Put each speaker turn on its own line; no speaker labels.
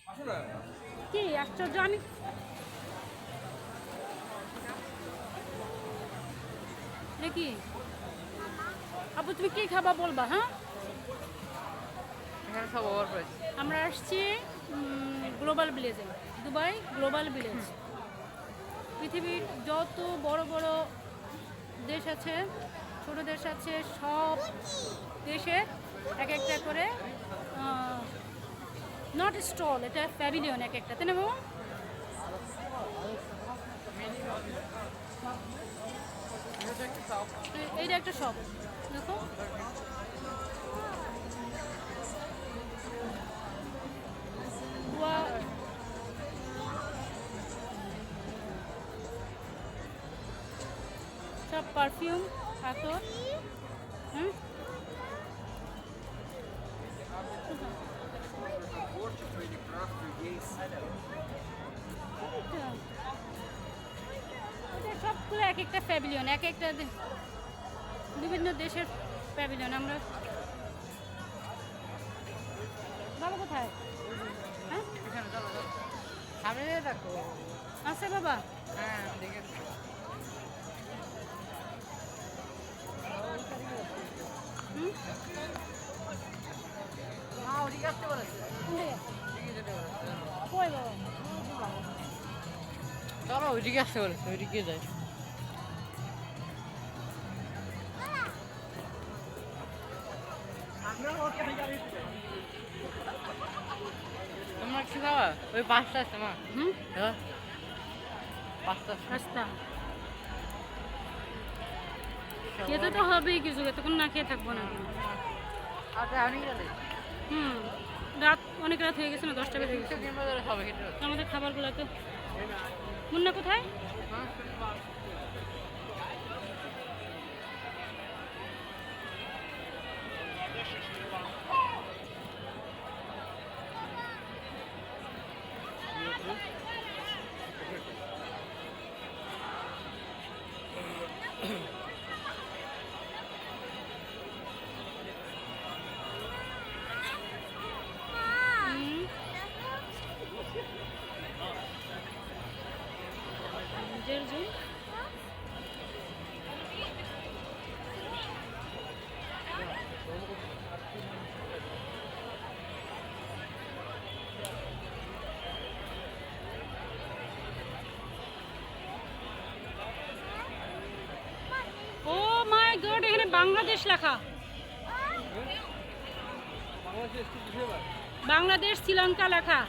কি আশ্চর্য আমি কি আপু তুমি কি খাবা বলবা হ্যাঁ আমরা আসছি গ্লোবাল ভিলেজে দুবাই গ্লোবাল ভিলেজ পৃথিবীর যত বড় বড় দেশ আছে ছোট দেশ আছে সব দেশে এক একটা করে নট স্টল এটা প্যাভিলিয়ন এক একটা তাই না বাবা এইটা একটা শপ দেখো সব পারফিউম আতর হুম সবগুলো এক একটা প্যাভিলিয়ন এক একটা বিভিন্ন দেশের প্যাভিলিয়ন আমরা বাবা কোথায় হ্যাঁ আছে বাবা
হ্যাঁ দেখে
কই বাবা
চলো ওইদিকে আসতে বলেছে ওইদিকে যাই তোমার কি খাওয়া ওই পাঁচটা আছে মা পাঁচটা
রাস্তা খেতে তো হবেই কিছু এতক্ষণ না খেয়ে থাকবো না
আচ্ছা আমি গেলে
রাত অনেক রাত হয়ে গেছে না 10টা বেজে গেছে আমাদের খাবারগুলো তো মুন্না কোথায় জেরজুন ও মাই গড এখানে বাংলাদেশ লেখা বাংলাদেশ শ্রীলঙ্কা লেখা